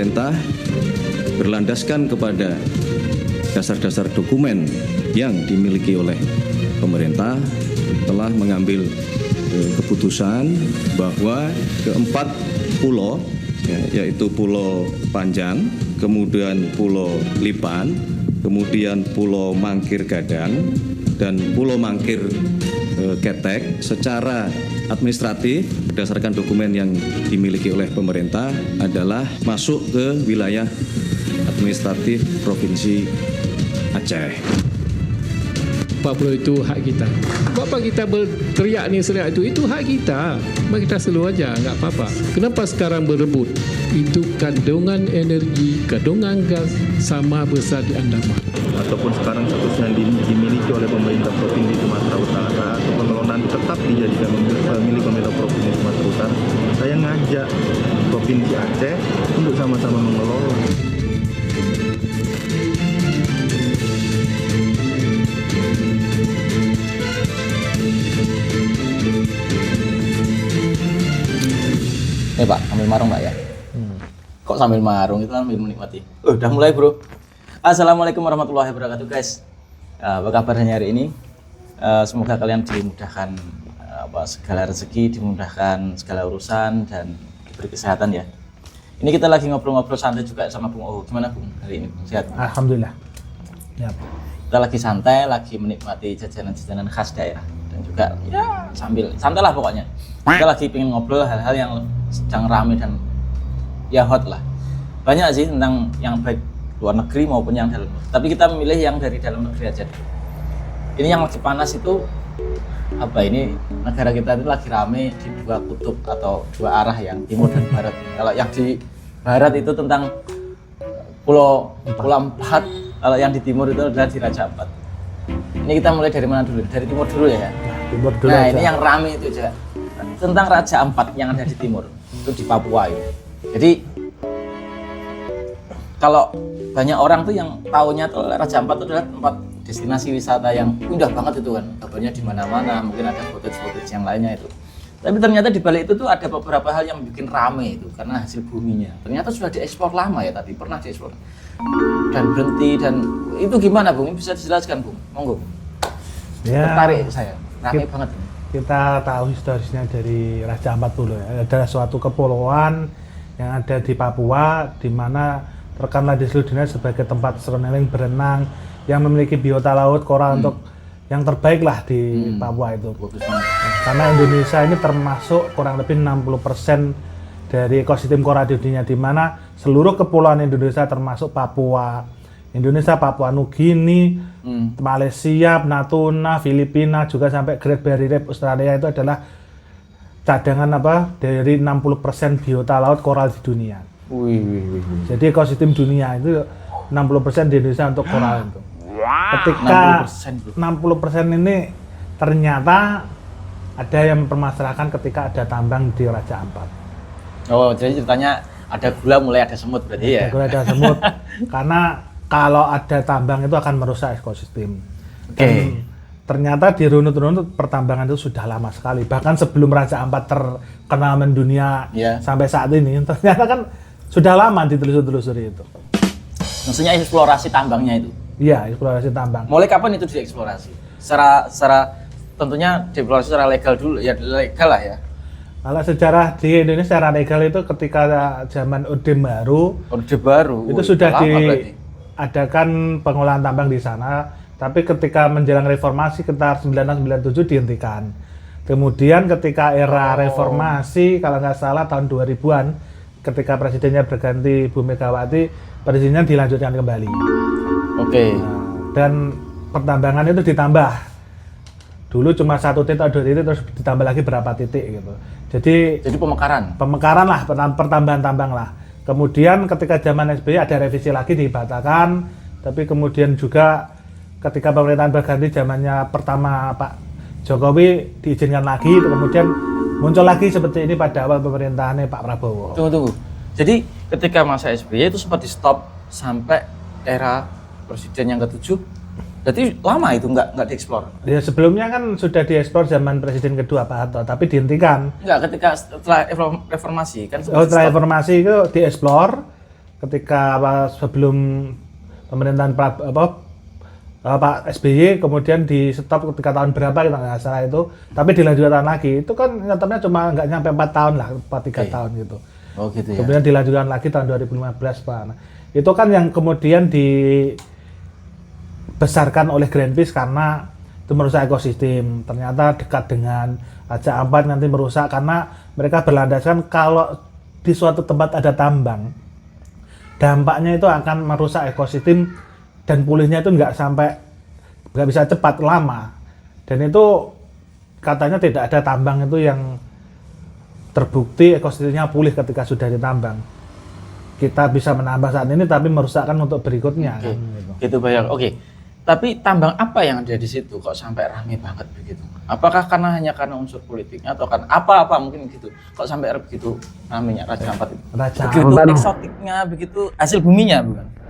pemerintah berlandaskan kepada dasar-dasar dokumen yang dimiliki oleh pemerintah telah mengambil keputusan bahwa keempat pulau, yaitu Pulau Panjang, kemudian Pulau Lipan, kemudian Pulau Mangkir Gadang, dan Pulau Mangkir Ketek secara administratif berdasarkan dokumen yang dimiliki oleh pemerintah adalah masuk ke wilayah administratif Provinsi Aceh. 40 itu hak kita. Apa kita berteriak ni seriak itu hak kita. Mari kita slow aja, enggak apa-apa. Kenapa sekarang berebut? Itu kandungan energi, kandungan gas sama besar di Andaman. Ataupun sekarang statusnya dimiliki oleh pemerintah Provinsi Sumatera Utara atau pengelolaan tetap dijadikan milik pemerintah Provinsi Sumatera Utara. Saya ngajak Provinsi Aceh untuk sama-sama mengelola. Pak, sambil marung Pak ya? Kok sambil marung, itu sambil menikmati. Udah mulai bro. Assalamualaikum warahmatullahi wabarakatuh guys. Apa kabarnya hari ini? Semoga kalian dimudahkan segala rezeki, dimudahkan segala urusan, dan diberi kesehatan ya. Ini kita lagi ngobrol-ngobrol santai juga sama Bung Oh. Gimana Bung hari ini? Sehat? Alhamdulillah. Ya. Kita lagi santai, lagi menikmati jajanan-jajanan khas daerah. Dan juga ya sambil santai lah pokoknya. Kita lagi pengen ngobrol hal-hal yang sedang rame dan ya hot lah. Banyak sih tentang yang baik luar negeri maupun yang dalam negeri. Tapi kita memilih yang dari dalam negeri aja dulu. Ini yang lagi panas itu apa ini, negara kita itu lagi rame di dua kutub atau dua arah, yang timur dan barat. Kalau yang di barat itu tentang Pulau Empat, kalau yang di timur itu adalah di Raja Ampat. Ini kita mulai dari mana dulu? Dari timur dulu ya. Timur dulu Nah, aja. ini yang rame itu aja. Tentang Raja Ampat yang ada di timur, itu di Papua ini. Jadi kalau banyak orang tuh yang tahunya tuh Raja Ampat itu adalah tempat destinasi wisata yang indah banget itu kan, kabarnya di mana-mana, mungkin ada footage yang lainnya itu. Tapi ternyata di balik itu tuh ada beberapa hal yang bikin rame itu karena hasil buminya. Ternyata sudah dieksplor lama ya, tadi pernah dieksplor dan berhenti. Dan itu gimana Bung? Bisa dijelaskan Bung? Monggo. Ya, Tertarik saya, rame banget. kita tahu historisnya dari Raja Ampat dulu ya. Ada suatu kepulauan yang ada di Papua, di mana terkenal di seluruh dunia sebagai tempat snorkeling, berenang, yang memiliki biota laut koral untuk yang terbaik lah di Papua itu. Karena Indonesia ini termasuk kurang lebih 60% dari ekosistem koral di dunia, di mana seluruh kepulauan Indonesia termasuk Papua, Indonesia, Papua Nugini, Malaysia, Natuna, Filipina, juga sampai Great Barrier Reef Australia itu adalah cadangan dari 60% biota laut koral di dunia. Jadi ekosistem dunia itu 60% di Indonesia untuk koral itu. Ketika 60% ini ternyata ada yang mempermasalahkan ketika ada tambang di Raja Ampat. Oh, jadi ceritanya ada gula mulai ada semut berarti ya? Ada gula, ada semut. Karena kalau ada tambang itu akan merusak ekosistem. Dan ternyata dirunut-runut pertambangan itu sudah lama sekali. Bahkan sebelum Raja Ampat terkenal mendunia sampai saat ini, ternyata kan sudah lama ditelusuri itu. Maksudnya eksplorasi tambangnya itu? Iya, eksplorasi tambang. Mulai kapan itu dieksplorasi? Secara tentunya dieksplorasi secara legal dulu, ya legal lah ya. Kalau sejarah di Indonesia secara legal itu ketika zaman Orde Baru. Orde Baru. Itu sudah diadakan pengolahan tambang di sana. Tapi ketika menjelang reformasi sekitar 1997 dihentikan. Kemudian ketika era reformasi, kalau nggak salah tahun 2000-an, ketika presidennya berganti Bu Megawati, presidennya dilanjutkan kembali. Dan pertambangan itu ditambah. Dulu cuma 1 titik atau 2 titik, terus ditambah lagi berapa titik gitu. Jadi pemekaran lah, pertambahan tambang lah. Kemudian ketika zaman SBY ada revisi lagi dibatalkan, tapi kemudian juga ketika pemerintahan berganti zamannya pertama Pak Jokowi diizinkan lagi, kemudian muncul lagi seperti ini pada awal pemerintahannya Pak Prabowo. Tunggu. Jadi ketika masa SBY itu sempat di stop sampai era presiden yang ke-7. Berarti lama itu nggak dieksplor? Ya sebelumnya kan sudah dieksplor zaman presiden kedua Pak Harto, tapi dihentikan. Enggak, ketika setelah reformasi kan. Setelah reformasi itu dieksplor, ketika sebelum pemerintahan Pak SBY kemudian di stop ketika tahun berapa kita nggak salah itu, tapi dilanjutkan lagi. Itu kan nyatanya cuma nggak nyampe 4 tahun lah, 4-3 tahun gitu. Oh gitu ya. Kemudian dilanjutkan lagi tahun 2015 Pak. Nah, itu kan yang kemudian dibesarkan oleh Greenpeace karena itu merusak ekosistem. Ternyata dekat dengan Raja Ampat nanti merusak karena mereka berlandaskan kalau di suatu tempat ada tambang, dampaknya itu akan merusak ekosistem dan pulihnya itu nggak bisa cepat, lama. Dan itu katanya tidak ada tambang itu yang terbukti ekosistemnya pulih ketika sudah ditambang. Kita bisa menambah saat ini tapi merusakkan untuk berikutnya. Oke. Kan, gitu. Gitu bayar. Oke. Tapi tambang apa yang ada di situ kok sampai ramai banget begitu? Apakah karena unsur politiknya atau karena apa mungkin gitu? Kok sampai begitu ramainya Raja Ampat itu? Raja Begitu Ampat. eksotiknya, begitu hasil buminya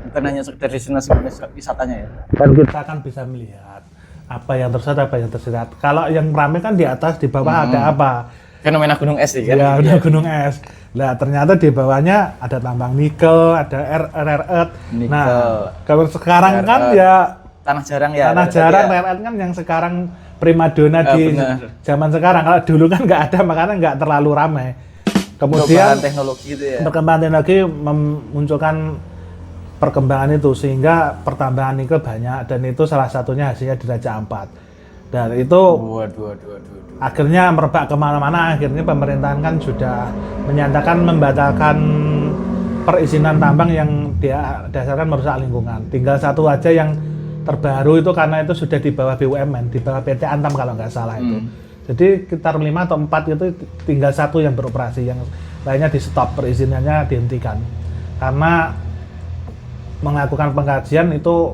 bukan hanya sekedar destinasi wisatanya ya. Dan kita kan bisa melihat apa yang tersirat. Kalau yang ramai kan di atas, di bawah ada apa? Fenomena gunung es kan? Ya, udah gunung es. Nah, ternyata di bawahnya ada tambang nikel, ada rare earth. Nikel. Nah, kalau sekarang Rare kan earth. ya Tanah jarang ya. tanah jarang, ya. rare earth kan yang sekarang primadona di Benar. zaman sekarang. Kalau dulu kan nggak ada, makanya nggak terlalu ramai. Kemudian Perkembangan teknologi itu ya. perkembangan teknologi memunculkan perkembangan itu sehingga pertambangan nikel banyak dan itu salah satunya hasilnya di Raja Ampat. Dan itu Waduh. akhirnya merebak kemana-mana. Akhirnya pemerintahan kan sudah menyatakan membatalkan perizinan tambang yang dia dasarkan merusak lingkungan. Tinggal satu aja yang terbaru itu karena itu sudah di bawah BUMN, di bawah PT Antam kalau nggak salah itu. Jadi sekitar 5 atau 4 itu tinggal satu yang beroperasi, yang lainnya di stop, perizinannya dihentikan. Karena melakukan pengkajian itu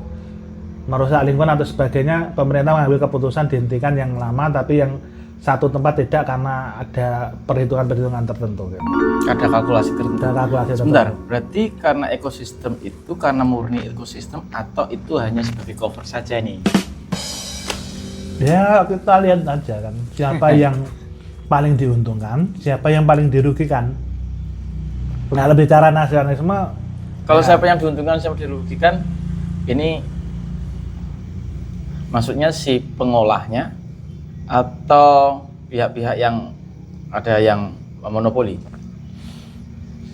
merusak lingkungan atau sebagainya, pemerintah mengambil keputusan dihentikan yang lama, tapi yang satu tempat tidak karena ada perhitungan-perhitungan tertentu. Gitu. Ada kalkulasi tertentu. Ada kalkulasi Sebentar, tertentu. berarti karena ekosistem itu karena murni ekosistem atau itu hanya sebagai cover saja nih? Ya kita lihat aja kan siapa yang paling diuntungkan, siapa yang paling dirugikan. Nah, lebih cara nasionalisme. Kalau ya, siapa yang diuntungkan, siapa dirugikan, ini maksudnya si pengolahnya atau pihak-pihak yang ada yang monopoli?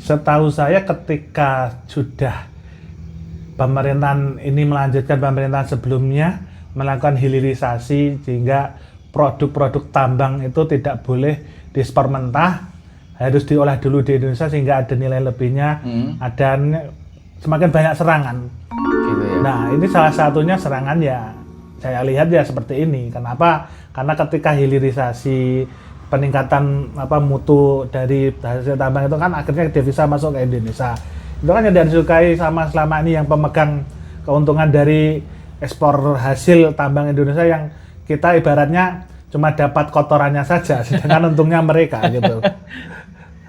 setahu saya ketika sudah pemerintahan ini melanjutkan pemerintahan sebelumnya melakukan hilirisasi sehingga produk-produk tambang itu tidak boleh diekspor mentah, harus diolah dulu di Indonesia sehingga ada nilai lebihnya, ada semakin banyak serangan. Gitu ya. Nah, ini salah satunya serangan ya saya lihat ya seperti ini. Kenapa? Karena ketika hilirisasi peningkatan mutu dari hasil tambang itu kan akhirnya devisa masuk ke Indonesia. Itu kan yang disukai sama selama ini yang pemegang keuntungan dari ekspor hasil tambang Indonesia yang kita ibaratnya cuma dapat kotorannya saja, sedangkan untungnya mereka gitu.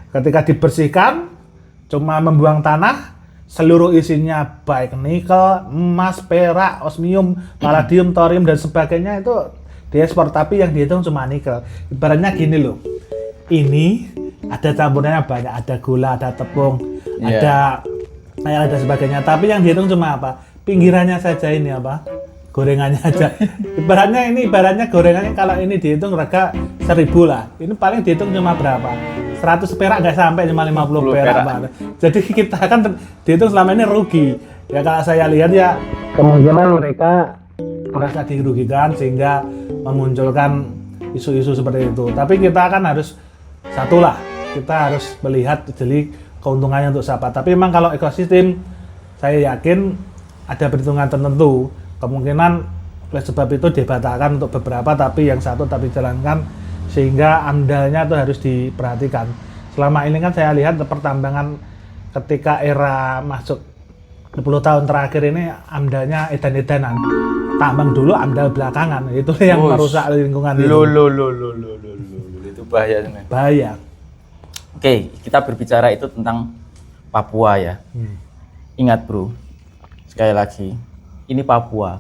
Ketika dibersihkan, cuma membuang tanah, seluruh isinya baik nikel, emas, perak, osmium, palladium, thorium dan sebagainya itu diekspor, tapi yang dihitung cuma nikel. Ibaratnya gini loh, ini ada campurannya banyak, ada gula, ada tepung, ada sebagainya, tapi yang dihitung cuma apa? Pinggirannya saja ini apa? Gorengannya aja. Ibaratnya gorengannya kalau ini dihitung rega 1.000 lah. Ini paling dihitung cuma berapa? 100 perak nggak sampai, cuma 50 perak. Jadi kita kan dihitung selama ini rugi. Ya kalau saya lihat ya kemungkinan mereka merasa dirugikan sehingga memunculkan isu-isu seperti itu. Tapi kita kan harus satulah, kita harus melihat jadi keuntungannya untuk siapa. Tapi memang kalau ekosistem saya yakin ada perhitungan tertentu, kemungkinan oleh sebab itu dibatalkan untuk beberapa, tapi yang satu tapi dijalankan sehingga amdalnya itu harus diperhatikan. Selama ini kan saya lihat pertambangan ketika era masuk 10 tahun terakhir ini amdalnya edan-edanan. Tambang dulu, amdal belakangan. Itu yang merusak lingkungan itu. Itu bahaya sebenarnya. Bahaya. Oke, kita berbicara itu tentang Papua ya. Ingat bro, sekali lagi, ini Papua.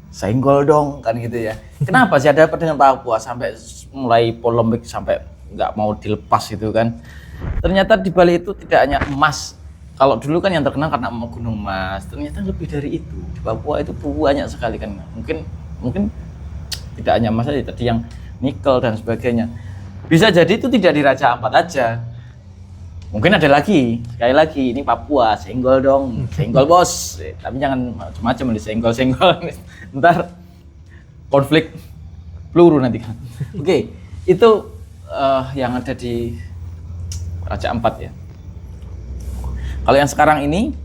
Senggol dong kan gitu ya. Kenapa sih ada apa dengan Papua sampai mulai polemik sampai nggak mau dilepas itu kan? Ternyata di balik itu tidak hanya emas kalau dulu kan yang terkenal karena Gunung Mas, ternyata lebih dari itu. Di Papua itu banyak sekali kan. Mungkin tidak hanya emas saja, tadi yang nikel dan sebagainya. Bisa jadi itu tidak di Raja Ampat aja. Mungkin ada lagi, sekali lagi ini Papua, senggol dong, senggol bos. Tapi jangan macam-macam disenggol-senggol. Ntar konflik peluru nanti kan. Oke, itu yang ada di Raja Ampat ya. Kalau yang sekarang ini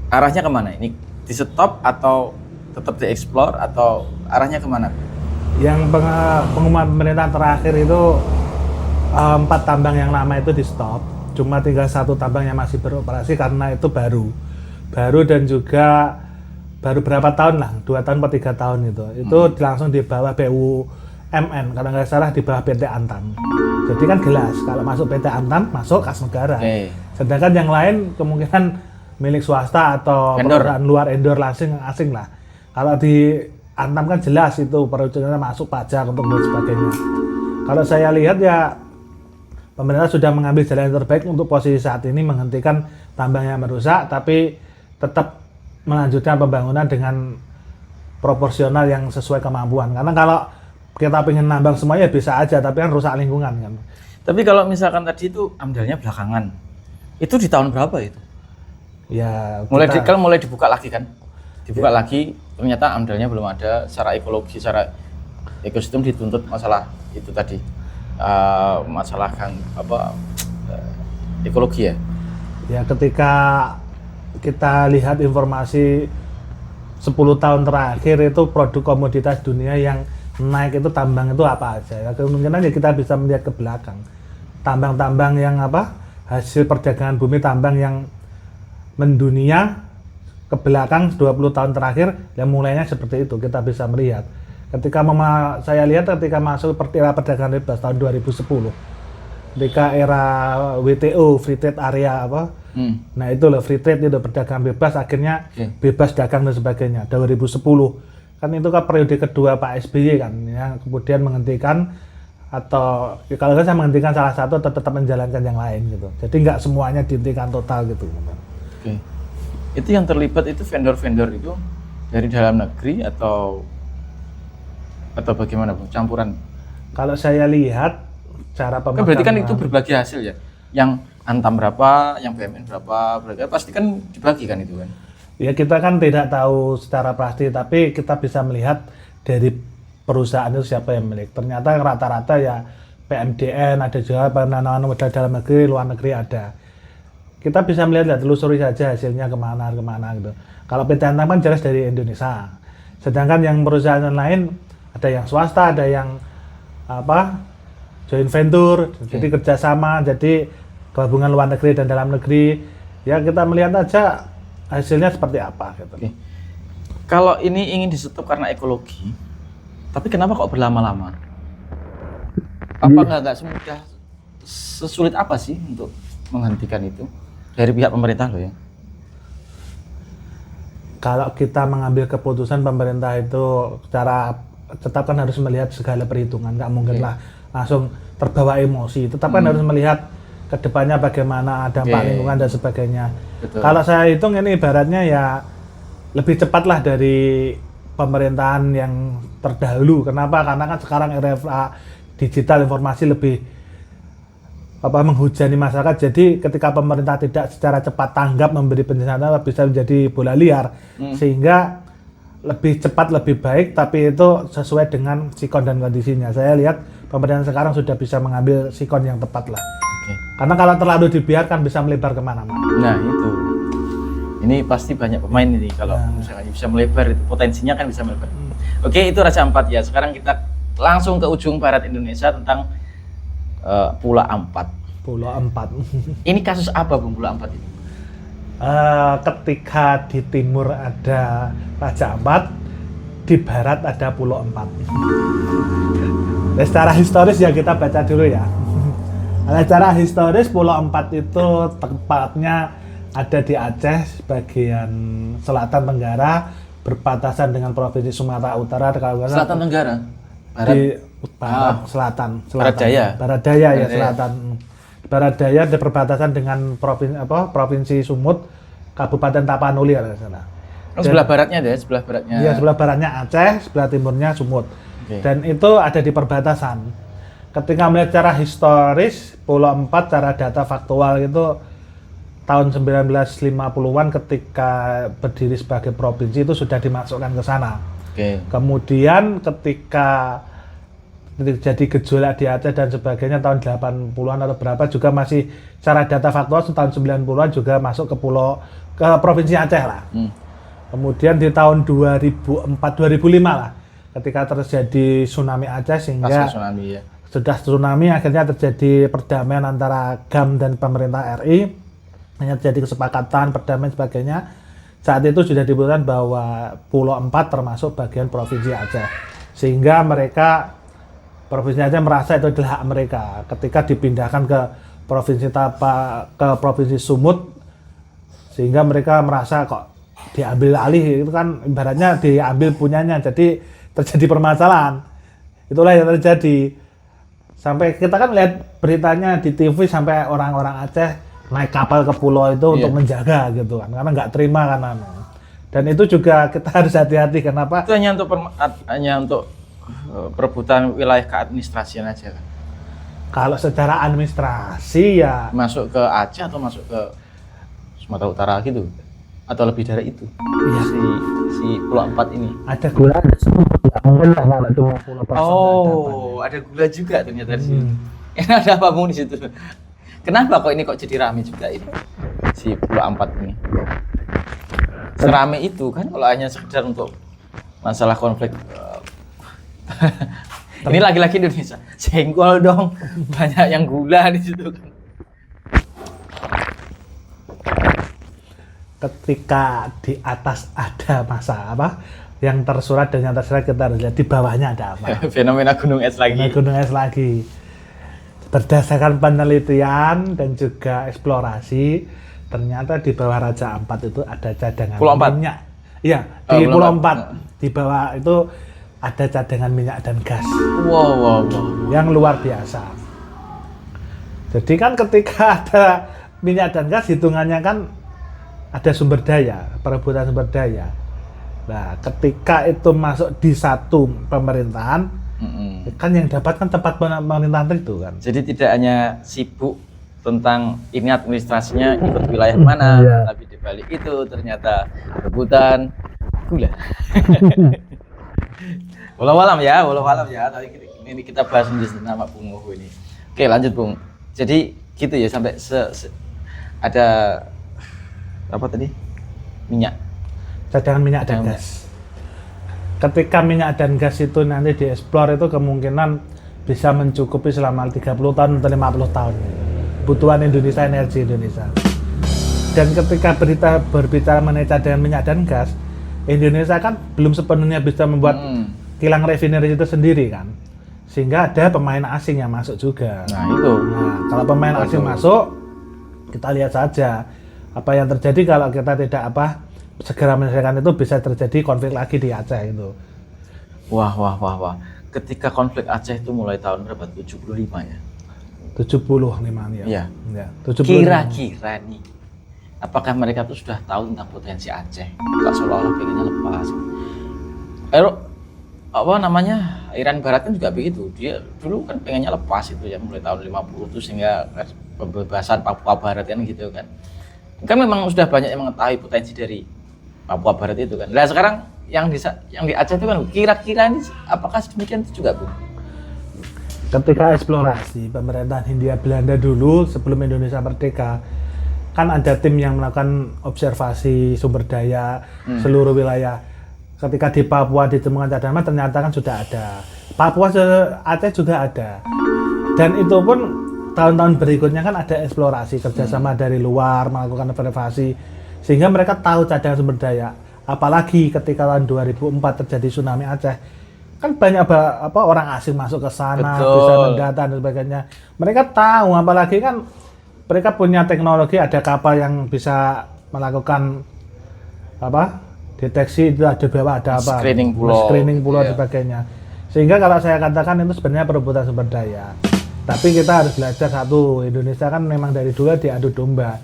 arahnya kemana? Ini di stop atau tetap dieksplor atau arahnya kemana? Yang pengumuman pemerintah terakhir itu 4 tambang yang lama itu di stop. Cuma tinggal 1 tambang yang masih beroperasi karena itu baru dan juga baru berapa tahun lah, 2 tahun atau 3 tahun itu. Itu langsung di bawah BUMN, kalau nggak salah di bawah PT Antam. Jadi kan jelas kalau masuk PT Antam masuk kas negara. Sedangkan yang lain kemungkinan milik swasta atau perusahaan luar endor asing lah. Kalau di Antam kan jelas itu peruntukannya masuk pajak untuk dan sebagainya. Kalau saya lihat ya pemerintah sudah mengambil jalan yang terbaik untuk posisi saat ini, menghentikan tambang yang merusak tapi tetap melanjutkan pembangunan dengan proporsional yang sesuai kemampuan. Karena kalau kita pengen nambang semuanya bisa aja, tapi kan rusak lingkungan kan. Tapi kalau misalkan tadi itu amdalnya belakangan, itu di tahun berapa itu? Ya mulai dibuka lagi kan? Dibuka lagi, ternyata amdalnya belum ada. Secara ekologi, secara ekosistem dituntut masalah itu tadi, masalah kan ekologi ya. Ya ketika kita lihat informasi 10 tahun terakhir itu produk komoditas dunia yang naik itu tambang itu apa aja ya, kemungkinan ya kita bisa melihat ke belakang tambang-tambang yang hasil perdagangan bumi tambang yang mendunia ke belakang 20 tahun terakhir yang mulainya seperti itu. Kita bisa melihat ketika saya lihat ketika masuk era perdagangan bebas tahun 2010, ketika era WTO Free Trade Area nah itu loh free trade itu perdagangan bebas, akhirnya bebas dagang dan sebagainya 2010 kan. Itu kan periode kedua Pak SBY kan yang kemudian menghentikan, atau ya kalau saya menghentikan salah satu atau tetap menjalankan yang lain gitu. Jadi nggak semuanya dihentikan total gitu. Itu yang terlibat itu vendor-vendor itu dari dalam negeri atau bagaimana, Bung? Campuran? Kalau saya lihat cara pemasaran, berarti kan itu berbagi hasil ya. Yang Antam berapa, yang BUMN berapa, pasti kan dibagi kan itu kan. Ya kita kan tidak tahu secara pasti, tapi kita bisa melihat dari perusahaan itu siapa yang milik. Ternyata rata-rata ya PMDN, ada juga penanaman modal dalam negeri, luar negeri ada. Kita bisa melihat, telusuri saja hasilnya kemana gitu. Kalau PT Antam kan jelas dari Indonesia. Sedangkan yang perusahaan lain ada yang swasta, ada yang joint venture, jadi kerjasama, jadi gabungan luar negeri dan dalam negeri. Ya kita melihat aja hasilnya seperti apa gitu. Kalau ini ingin di-stop karena ekologi, tapi kenapa kok berlama-lama? Apa nggak semudah, sesulit apa sih untuk menghentikan itu? Dari pihak pemerintah loh ya. Kalau kita mengambil keputusan pemerintah itu secara tetap kan harus melihat segala perhitungan, nggak mungkin lah langsung terbawa emosi. Tetap kan harus melihat kedepannya bagaimana dampak lingkungan dan sebagainya. Kalau saya hitung ini ibaratnya ya lebih cepat lah dari pemerintahan yang terdahulu. Kenapa? Karena kan sekarang RFA digital informasi lebih menghujani masyarakat. Jadi ketika pemerintah tidak secara cepat tanggap memberi penjelasan bisa menjadi bola liar, sehingga lebih cepat lebih baik, tapi itu sesuai dengan sikon dan kondisinya. Saya lihat pemerintah sekarang sudah bisa mengambil sikon yang tepat lah. Karena kalau terlalu dibiarkan bisa melebar kemana-mana. Nah itu, ini pasti banyak pemain ini kalau misalnya bisa melebar, itu potensinya kan bisa melebar. Oke, itu Raja Ampat ya. Sekarang kita langsung ke ujung barat Indonesia tentang Pulau Ampat. Pulau Ampat. Ini kasus apa, Bung, Pulau Ampat ini? Ketika di timur ada Raja Ampat, di barat ada Pulau Ampat. Secara historis ya kita baca dulu ya. Secara historis Pulau Ampat itu tepatnya ada di Aceh, bagian selatan tenggara, berbatasan dengan Provinsi Sumatera Utara. Selatan tenggara? Barat? Di barat, selatan. Barat Daya? Barat Daya ya, selatan. barat daya di perbatasan dengan provinsi Sumut, Kabupaten Tapanuli kalau nggak salah. Sebelah baratnya deh, sebelah baratnya. Iya, sebelah baratnya Aceh, sebelah timurnya Sumut. Dan itu ada di perbatasan. Ketika melihat secara historis, Pulau 4 secara data faktual itu tahun 1950-an ketika berdiri sebagai provinsi itu sudah dimasukkan ke sana. Kemudian ketika terjadi gejolak di Aceh dan sebagainya tahun 80-an atau berapa juga masih secara data faktual tahun 90-an juga masuk ke provinsi Aceh lah. Kemudian di tahun 2004-2005 lah ketika terjadi tsunami Aceh sehingga sudah tsunami akhirnya terjadi perdamaian antara GAM dan pemerintah RI, hanya terjadi kesepakatan perdamaian sebagainya. Saat itu sudah diputuskan bahwa Pulau 4 termasuk bagian provinsi Aceh, sehingga provinsi Aceh merasa itu adalah hak mereka. Ketika dipindahkan ke provinsi Sumut, sehingga mereka merasa kok diambil alih, itu kan ibaratnya diambil punyanya, jadi terjadi permasalahan. Itulah yang terjadi. Sampai kita kan lihat beritanya di TV sampai orang-orang Aceh naik kapal ke pulau itu untuk menjaga gitu kan, karena nggak terima kan. Dan itu juga kita harus hati-hati. Kenapa? Itu hanya untuk perebutan wilayah keadministrasian aja kan. Kalau secara administrasi ya masuk ke Aceh atau masuk ke Sumatera Utara gitu, atau lebih dari itu. Iya. Si Pulau 4 ini ada gula, ada semut ya, mungkin lah kalau itu pulau Pasang. Oh, ada gula juga ternyata di situ. Ada apa bung di situ? Kenapa kok ini jadi rame juga ini si Pulau 4 ini? Serame itu kan kalau hanya sekedar untuk masalah konflik. Ini lagi-lagi Indonesia. Senggol dong, banyak yang gula di situ kan. Ketika di atas ada masalah yang tersurat dan yang tersurat, kita harus lihat di bawahnya ada apa. Fenomena gunung es lagi. Gunung es lagi. Berdasarkan penelitian dan juga eksplorasi, ternyata di bawah Raja Ampat itu ada cadangan Pulau 4? minyak. Iya, di Pulau 4. Di bawah itu ada cadangan minyak dan gas. Wow. Yang luar biasa. Jadi kan ketika ada minyak dan gas, hitungannya kan ada sumber daya, perebutan sumber daya. Nah, ketika itu masuk di satu pemerintahan, kan yang dapat kan tempat pemerintahan itu kan. Jadi tidak hanya sibuk tentang ini administrasinya ikut wilayah mana, tapi di balik itu ternyata rebutan gula. Walau alam ya. Tadi ini kita bahas tentang Pak Bung Moho ini. Oke, lanjut Bung. Jadi gitu ya sampai ada apa tadi? Minyak. Cadangan minyak dan gas. Ketika minyak dan gas itu nanti dieksplor, itu kemungkinan bisa mencukupi selama 30 tahun atau 50 tahun kebutuhan Indonesia, energi Indonesia. Dan ketika berbicara mengenai cadangan minyak dan gas, Indonesia kan belum sepenuhnya bisa membuat kilang refinery itu sendiri kan, sehingga ada pemain asing yang masuk juga. Nah itu. Nah, kalau pemain asing masuk, kita lihat saja apa yang terjadi kalau kita tidak segera menyelesaikan itu, bisa terjadi konflik lagi di Aceh itu. Wah. Ketika konflik Aceh itu mulai tahun berapa? 75 ya? 75 ya. Iya. 75. Kira-kira nih, apakah mereka tuh sudah tahu tentang potensi Aceh? Kok seolah-olah pengennya lepas. Iran Barat kan juga begitu. Dia dulu kan pengennya lepas itu ya, mulai tahun 50 itu, sehingga pembebasan Papua Barat kan gitu kan. Kan memang sudah banyak yang mengetahui potensi dari Papua Barat itu kan. Nah sekarang yang di Aceh itu kan kira-kira ini apakah demikian juga Bu? Ketika eksplorasi pemerintahan Hindia Belanda dulu sebelum Indonesia merdeka, kan ada tim yang melakukan observasi sumber daya seluruh wilayah. Ketika di Papua ditemukan cadangan, ternyata kan sudah ada. Papua Aceh juga ada. Dan itu pun tahun-tahun berikutnya kan ada eksplorasi kerjasama dari luar melakukan observasi, sehingga mereka tahu cadangan sumber daya. Apalagi ketika tahun 2004 terjadi tsunami Aceh, kan banyak orang asing masuk ke sana, bisa mendata dan sebagainya. Mereka tahu, apalagi kan mereka punya teknologi, ada kapal yang bisa melakukan deteksi itu ada bawah ada apa, screening pulau dan sebagainya. Sehingga kalau saya katakan itu sebenarnya perebutan sumber daya. Tapi kita harus belajar satu, Indonesia kan memang dari dulu diadu domba.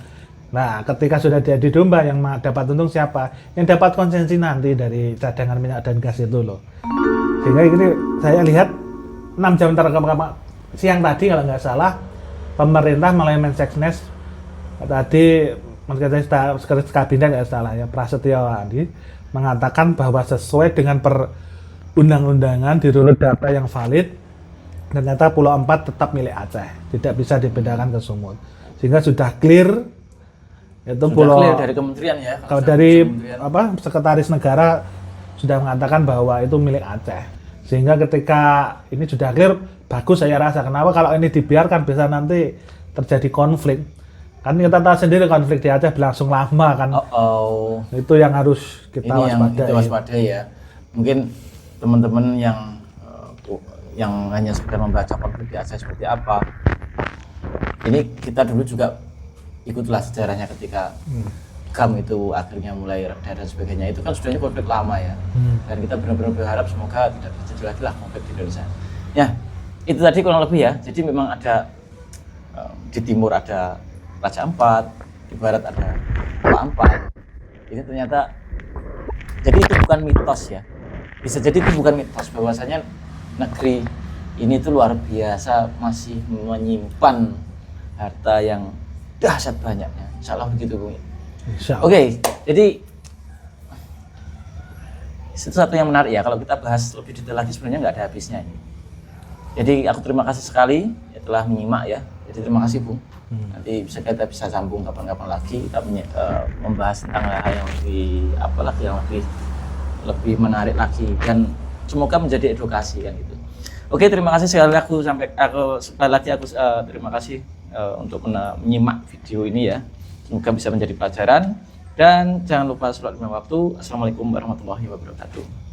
Nah, ketika sudah diadu domba, yang dapat untung siapa? Yang dapat konsumsi nanti dari cadangan minyak dan gas itu loh. Sehingga ini saya lihat 6 jam siang tadi kalau nggak salah, pemerintah melalui Mensesnes tadi Sekretaris Kabinet nggak salah ya, Prasetyo Adi mengatakan bahwa sesuai dengan perundang-undangan di runut data yang valid, ternyata Pulau 4 tetap milik Aceh, tidak bisa dibedakan ke Sumut. Sehingga sudah clear itu Sudah Pulau clear dari kementerian ya. kalau dari Sekretaris Negara sudah mengatakan bahwa itu milik Aceh. Sehingga ketika ini sudah clear, bagus saya rasa. Kenapa kalau ini dibiarkan bisa nanti terjadi konflik? Kan kita tahu sendiri konflik di Aceh berlangsung lama kan. Itu yang harus kita waspadai ya. Mungkin teman-teman yang hanya sekedar membaca konflik di Aceh seperti apa. Ini kita dulu juga ikutlah sejarahnya ketika GAM itu akhirnya mulai reda dan sebagainya. Itu kan sebenarnya konflik lama ya. Dan kita benar-benar berharap semoga tidak terjadi lagi lah konflik di Indonesia. Ya, itu tadi kurang lebih ya. Jadi memang ada di timur ada Raja Ampat, di barat ada Pak Ampat. Ini ternyata, jadi itu bukan mitos ya. Bisa jadi itu bukan mitos, bahwasanya negeri ini tuh luar biasa masih menyimpan harta yang dahsyat banyaknya. Insya Allah begitu, Bung. Oke, jadi sesuatu yang menarik ya. Kalau kita bahas lebih detail lagi sebenarnya nggak ada habisnya ini. Jadi aku terima kasih sekali ya, telah menyimak ya. Jadi terima kasih, Bung. Nanti kita bisa sambung kapan-kapan lagi, kita membahas tentang hal yang lebih menarik lagi, dan semoga menjadi edukasi kan gitu. Oke, terima kasih sekali lagi aku terima kasih untuk menyimak video ini ya. Semoga bisa menjadi pelajaran, dan jangan lupa sholat 5 waktu. Assalamualaikum warahmatullahi wabarakatuh.